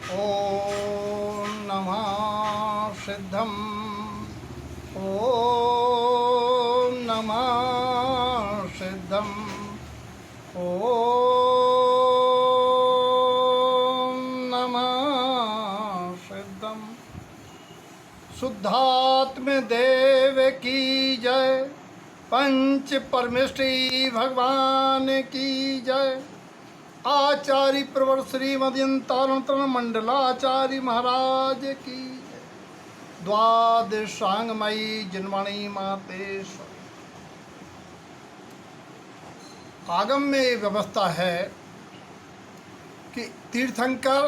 ॐ नमः सिद्धम् ॐ नमः सिद्धम् ॐ नमः सिद्धम्। शुद्धात्म देव की जय, पंच परमेष्ठी भगवान की जय। आचार्य प्रवर श्रीमद्यंतारण मंडलाचार्य महाराज की जय। द्वादशांगमयी जन्मणि मातेश्वर। आगम में व्यवस्था है कि तीर्थंकर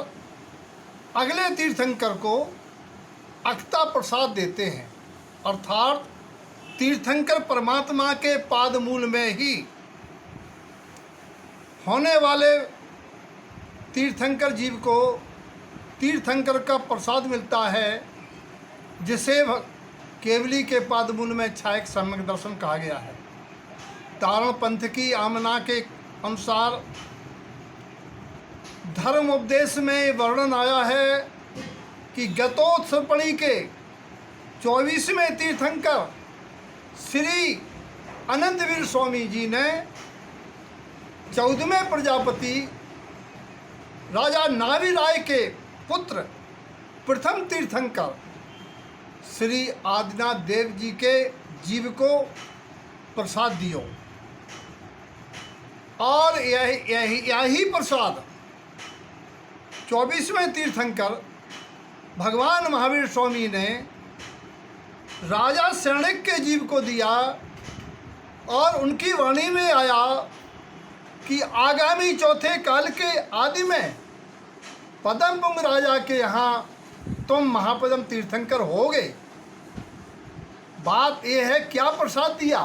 अगले तीर्थंकर को अक्षता प्रसाद देते हैं, अर्थात तीर्थंकर परमात्मा के पाद मूल में ही होने वाले तीर्थंकर जीव को तीर्थंकर का प्रसाद मिलता है, जिसे केवली के पादमूल में छायक सम्यक दर्शन कहा गया है। तारण पंथ की आमना के अनुसार धर्म उपदेश में वर्णन आया है कि गतोत्सर्पणी के 24वें तीर्थंकर श्री अनंतवीर स्वामी जी ने 14वें प्रजापति राजा नावी राय के पुत्र प्रथम तीर्थंकर श्री आदिनाथ देव जी के जीव को प्रसाद दियो, और यही प्रसाद 24वें तीर्थंकर भगवान महावीर स्वामी ने राजा शरणिक के जीव को दिया, और उनकी वाणी में आया कि आगामी चौथे काल के आदि में पद्मपुंग राजा के यहाँ तुम महापद्म तीर्थंकर होगे। बात यह है, क्या प्रसाद दिया,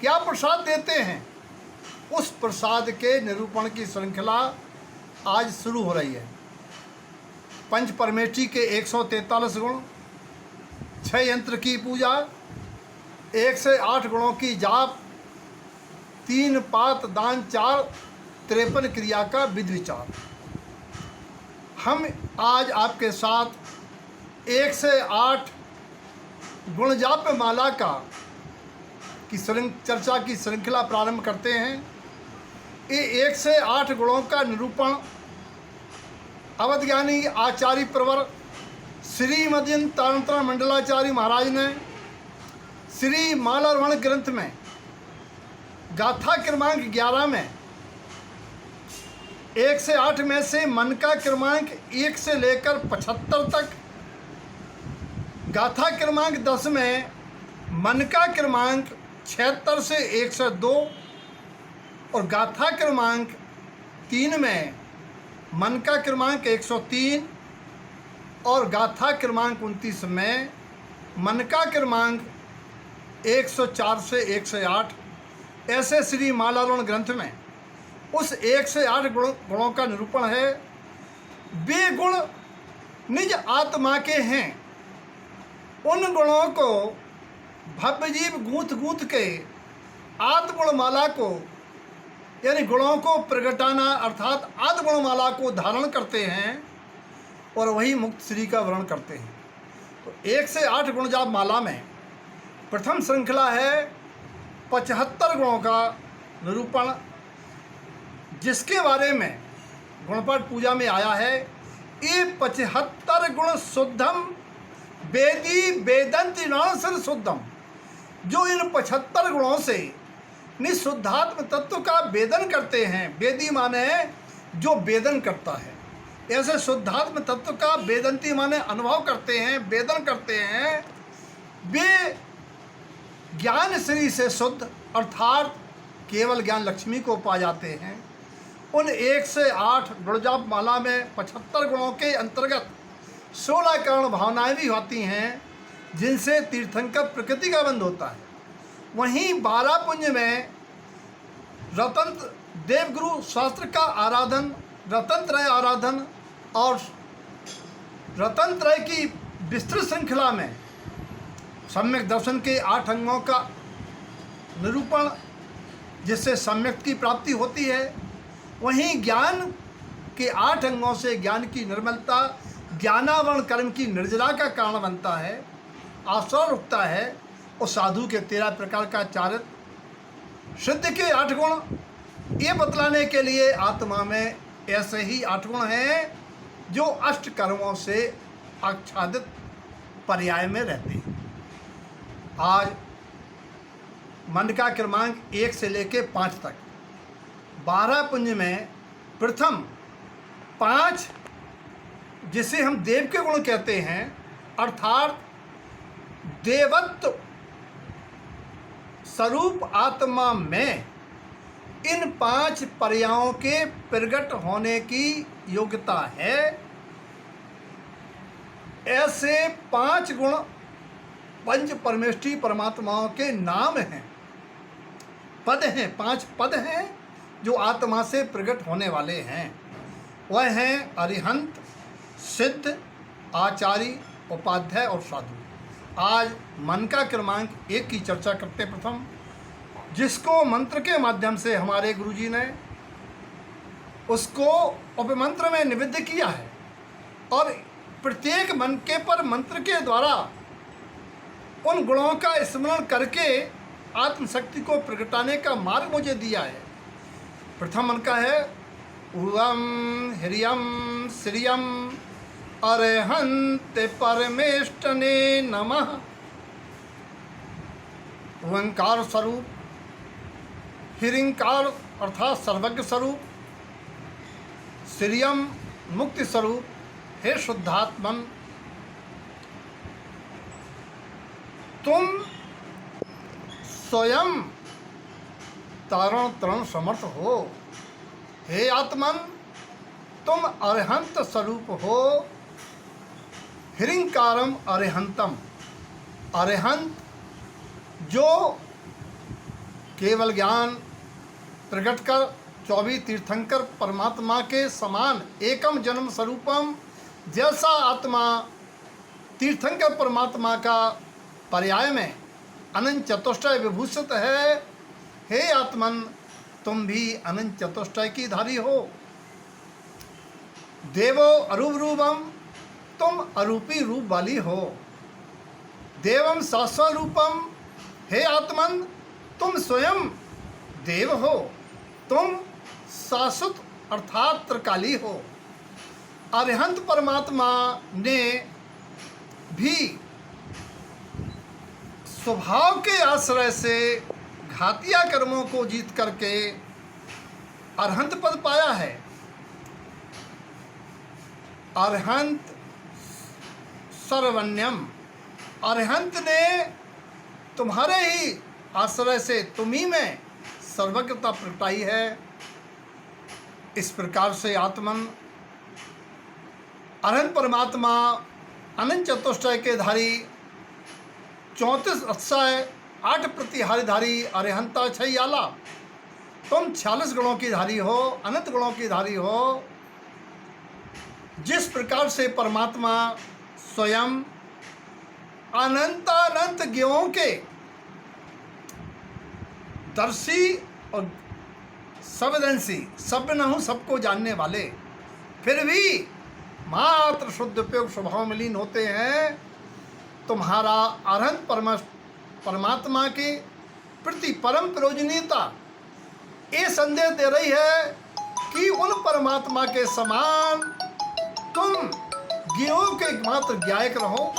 क्या प्रसाद देते हैं, उस प्रसाद के निरूपण की श्रृंखला आज शुरू हो रही है। पंच परमेष्ठी के 143 गुण, 6 यंत्र की पूजा, 1 से 8 गुणों की जाप, 3 पात दान, 4 53 क्रिया का विधि विचार। हम आज आपके साथ 1 से 8 गुण जाप माला का चर्चा की श्रृंखला प्रारंभ करते हैं। ये 1 से 8 गुणों का निरूपण अवधज्ञानी आचार्य प्रवर श्रीमद्यंतारण मंडलाचार्य महाराज ने श्री मालार्वण ग्रंथ में गाथा क्रमांक 11 में 1 से 8 में से मन का क्रमांक 1 से लेकर 75 तक, गाथा क्रमांक 10 में मन का क्रमांक 76 से 102, और गाथा क्रमांक 3 में मन का क्रमांक 103, और गाथा क्रमांक 29 में मन का क्रमांक 104 से 108, ऐसे श्री मालार्वण ग्रंथ में उस 1 से 8 गुणों का निरूपण है। वे गुण निज आत्मा के हैं। उन गुणों को भव्य जीव गूंथ गूंथ के आत्मगुण माला को, यानी गुणों को प्रगटाना अर्थात आत्मगुण माला को धारण करते हैं, और वही मुक्त श्री का वर्णन करते हैं। तो 1 से 8 गुण जाप माला में प्रथम श्रृंखला है 75 गुणों का निरूपण, जिसके बारे में गुणपाठ पूजा में आया है। ये 75 गुण शुद्धम वेदी वेदंति नासर शुद्धम, जो इन 75 गुणों से निशुद्धात्म तत्व का वेदन करते हैं। वेदी माने जो वेदन करता है, ऐसे शुद्धात्म तत्व का वेदंती माने अनुभव करते हैं, वेदन करते हैं। वे ज्ञान श्री से शुद्ध अर्थात केवल ज्ञान लक्ष्मी को पा जाते हैं। उन 1 से 8 गुणजाप माला में 75 गुणों के अंतर्गत 16 कर्ण भावनाएं भी होती हैं, जिनसे तीर्थंकर प्रकृति का बंध होता है। वहीं 12 पुंज में रतंत्र देवगुरु शास्त्र का आराधन, रतनत्रय आराधन, और रतनत्रय की विस्तृत श्रृंखला में सम्यक दर्शन के 8 अंगों का निरूपण, जिससे सम्यक की प्राप्ति होती है। वहीं ज्ञान के 8 अंगों से ज्ञान की निर्मलता ज्ञानावरण कर्म की निर्जला का कारण बनता है, आश्रय रुकता है। और साधु के 13 प्रकार का चारित्र, सिद्ध के 8 गुण, ये बतलाने के लिए आत्मा में ऐसे ही 8 गुण हैं जो अष्ट कर्मों से आच्छादित पर्याय में रहते हैं। आज मंड का क्रमांक 1 से लेकर 5 तक 12 पुंज में प्रथम 5, जिसे हम देव के गुण कहते हैं, अर्थात देवत्व स्वरूप आत्मा में इन 5 पर्यायों के प्रकट होने की योग्यता है। ऐसे 5 गुण पंच परमेष्ठी परमात्माओं के नाम हैं, पद हैं, 5 पद हैं जो आत्मा से प्रकट होने वाले हैं। वह हैं अरिहंत, सिद्ध, आचार्य, उपाध्याय और साधु। आज मन का क्रमांक 1 की चर्चा करते प्रथम, जिसको मंत्र के माध्यम से हमारे गुरुजी ने उसको उपमंत्र में निवेद्य किया है और प्रत्येक मन के पर मंत्र के द्वारा उन गुणों का स्मरण करके आत्मशक्ति को प्रगटाने का मार्ग मुझे दिया है। प्रथम मन का है उवम हिरियम श्रियम अरहंत परमेष्टने नमः। ओंकार स्वरूप, हिरिंकार अर्थात सर्वज्ञ स्वरूप, श्रियम मुक्ति स्वरूप, हे शुद्धात्मन तुम स्वयं तारण तरण समर्थ हो। हे आत्मन तुम अरहंत स्वरूप हो। हिरिंकारम अरहंतम, अरहंत जो केवल ज्ञान प्रकट कर 24 तीर्थंकर परमात्मा के समान एकम जन्म स्वरूपम, जैसा आत्मा तीर्थंकर परमात्मा का पर्याय में अनंत चतुष्टय विभूषित है। हे आत्मन तुम भी अनंत चतुष्टय की धारी हो। देवो अरूप रूपम, तुम अरूपी रूप वाली हो। देवम शाश्वत रूपम, हे आत्मन तुम स्वयं देव हो। तुम शाश्वत अर्थात त्रिकाली हो। अरिहंत परमात्मा ने भी स्वभाव के आश्रय से घातिया कर्मों को जीत करके अरहंत पद पाया है। अरहंत सर्वण्यम, अरहंत ने तुम्हारे ही आश्रय से तुम्ही में सर्वज्ञता प्रगटाई है। इस प्रकार से आत्मन अरहंत परमात्मा अनंत चतुष्टय के धारी 34 अक्षय 8 प्रतिहारीधारी अरिहंता छई आला, तुम 46 गुणों की धारी हो, अनंत गुणों की धारी हो। जिस प्रकार से परमात्मा स्वयं अनंत ज्ञों के दर्शी और संवेदनशी, सब न हूँ सबको जानने वाले, फिर भी मात्र शुद्ध उपयोग स्वभाव में लीन होते हैं। तुम्हारा अरहंत परमात्मा के प्रति परम प्रयोजनीयता ये संदेश दे रही है कि उन परमात्मा के समान तुम ज्ञों के मात्र ज्ञायक रहो।